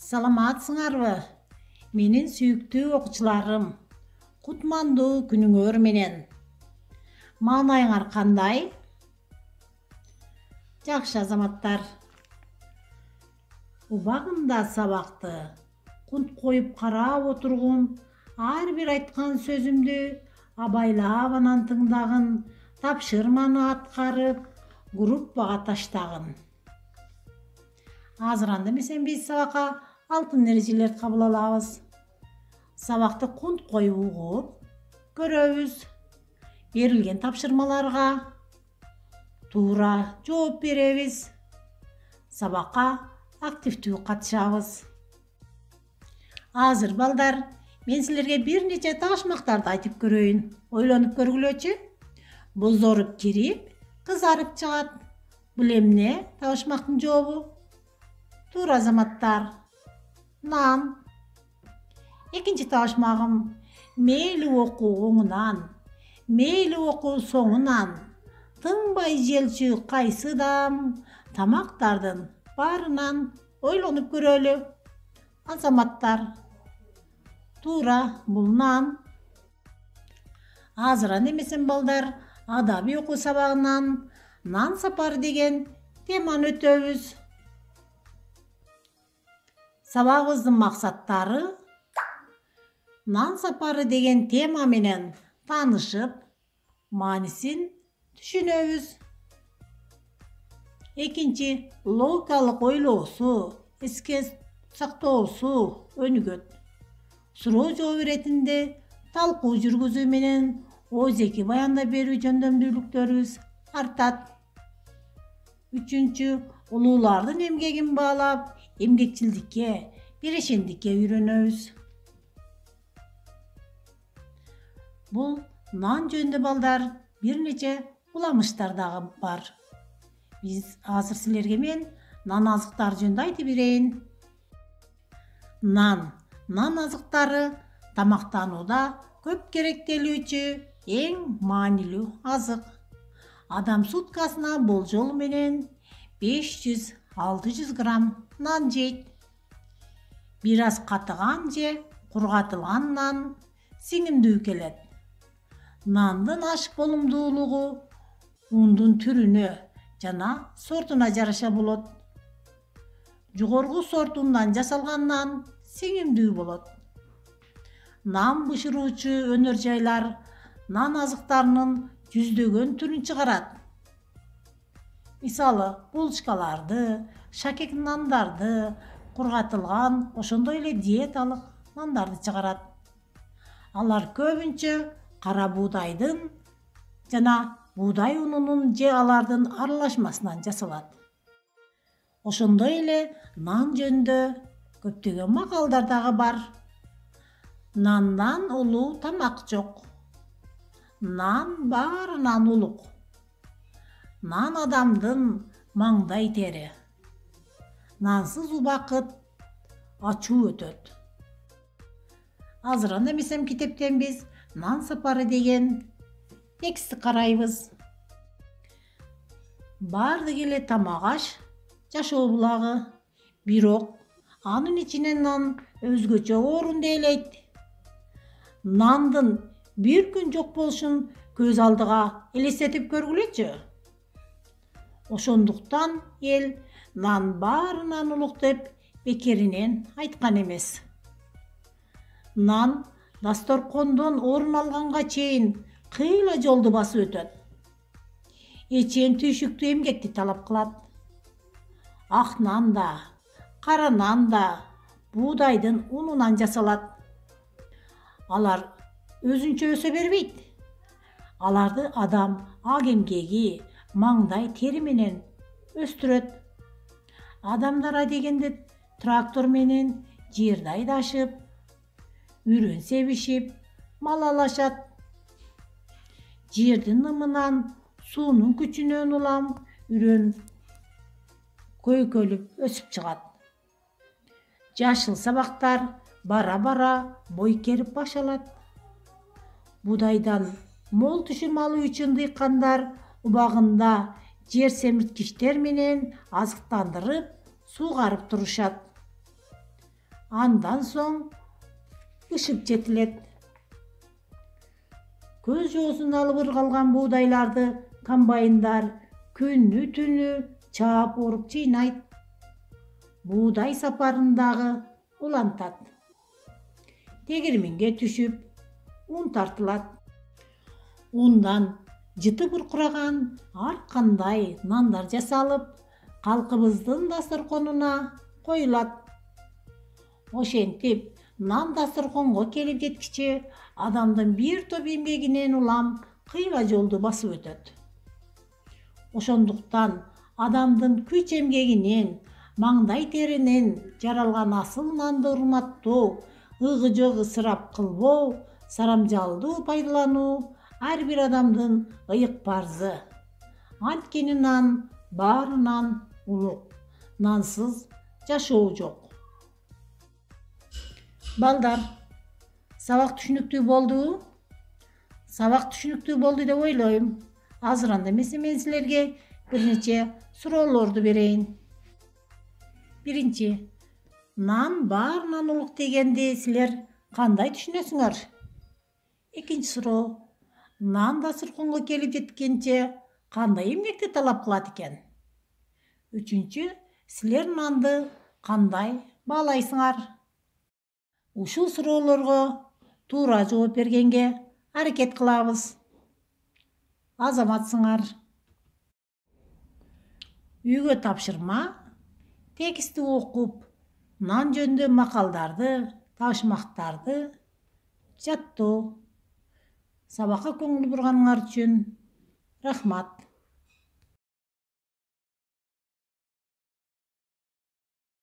Саламатсыңарбы? Менин сүйүктүү окуучуларым. Кутмандуу күнүңөр менен. Маанайыңар кандай? Жакшы азаматтар. Убагында сабакты кунт коюп карап отургун, ар бир айткан сөзүмдү абайлап анан тыңдагын, тапшырманы аткарып, группага таштагын. Азыр анда эмесен биз сабакка алтын эрежелерди кабыл алабыз. Сабакты кунт коюп угуп көрөбүз. Берилген тапшырмаларга туура жооп беребиз. Сабакка активдүү катышабыз. Азыр балдар, мен силерге бир нече ташмактарды айтып көрөйүн. Ойлонуп көргүлөчү. Бозоруп кирип, кызарып чыгат. Бул эмне? Табышмактын жообу. Туура азаматтар. Нан. Экинчи табышмагым. Мейли окуу оңунан, мейли окуу соңунан. Тынбай желчү кайсыдам тамактардын баарынан ойлонуп көрөлү. Азаматтар. Туура, бул нан. Азыр анда эмесен балдар, адабий окуу сабагынан нан сапары деген теманы өтөбүз. Сабагыбыздын максаттары нан сапары деген тема менен таанышып, маанисин түшүнөбүз. Экинчи, логикалык ойлоосу, эске сактоосу өнүгөт. Суроо жооп иретинде талкуу жүргүзүү менен озеки баяндап берүү жөндөмдүүлүктөрүбүз артат. Үчүнчү, улуулардын эмгегин баалап, эмгекчилдикке, берешендикке үйрөнөбүз. Бул нан жөнүндө балдар бир нече уламыштар дагы бар. Биз азыр силерге мен нан азыктары жөнүндө айтып берейин. Нан азыктары тамактанууда көп керектелүүчү эң маанилүү азык. Адам суткасына болжол менен 500-600 грамм нан жейт. Бир аз катыган же кургатылган нан сиңимдүү келет. Нандын аш болумдуулугу ундун түрүнө жана сортуна жараша болот. Жогорку сорт ундан жасалган нан сиңимдүү болот. Нан бышыруучу өнөр жайлар нан азыктарынын жүздөгөн түрүн чыгарат. Мисалы, булочкаларды, шакек нандарды, кургатылган, ошондой эле диеталык нандарды чыгарат. Алар көбүнчө кара буудайдын жана буудай унунун же алардын аралашмасынан жасалат. Ошондой эле нан жөнүндө көптөгөн макалдар дагы бар. Нандан улуу тамак жок. Нан баарынан улук. Нан адамдын маңдай тери. Нансыз убакыт ачуу өтөт. Азыр анда эмесем китептен биз нан сапары деген текстти карайбыз. Бардык эле тамак аш жашоо булагы. Бирок анын ичинен нан өзгөчө орунду ээлейт. Нандын бир күн жок болушун көз алдыга элестетип көргүлөчү. Ошондуктан эл нан баарынан улук деп бекеринен айткан эмес. Нан дасторкондон орун алганга чейин кыйла жолду басып өтөт. Эчен түйшүктүү эмгекти талап кылат. Ак нан да, кара нан да буудайдын унунан жасалат. Алар өзүнчө өсө бербейт. Аларды адам ак эмгеги, маңдай тери менен өстүрөт. Адамдара дегенде трактор менен жерди айдашып, үрөн себишип, мал алашат. Жердин ымынан, суунун күчүнөн улам үрөн көйкөлүп өсүп чыгат. Жашыл сабактар бара-бара бой керип баш алат. Буудайдан мол түшүм алуу үчүн дыйкандар убагында жер семирткичтер менен азыктандырып, суугарып турушат. Андан соң ышып жетилет. Көз жоосун алып ыргалган буудайларды комбайндар күнү түнү чаап оруп жыйнайт. Буудай сапарындагы улантат. Тегирменге түшүп, ун тартылат. Ундан жыты буркураган ар кандай нандар жасалып, калкыбыздын дасторконуна коюлат. Ошентип, нан дасторконго келип жеткиче адамдын бир топ эмгегинен улам кыйла жолду басып өтөт. Ошондуктан адамдын күч эмгегинен, маңдай теринен жаралган асыл нанды урматтоо, ыгы-жыгы ысырап кылбоо, сарамжалдуу пайдалануу ар бир адамдын ыйык парзы. Анткени нан баарынан улук. Нансыз жашоо жок. Балдар, сабак түшүнүктүү болдубу? Сабак түшүнүктүү болду деп ойлойм. Азыр анда эмесе мен силерге бир нече суроолорду берейин. Биринчи, нан баарынан улук дегенди силер кандай түшүнөсүңөр? Экинчи суроо, нан дасторконго келип жеткенче кандай эмгекти талап кылат экен? Үчүнчү, силер нанды кандай баалайсыңар? Ушул суроолорго туура жооп бергенге аракет кылабыз. Азаматсыңар. Үйгө тапшырма, текстти окуп, нан жөнүндө макалдарды, табышмактарды жаттоо. Сабакка көңүл бурганыңар үчүн рахмат.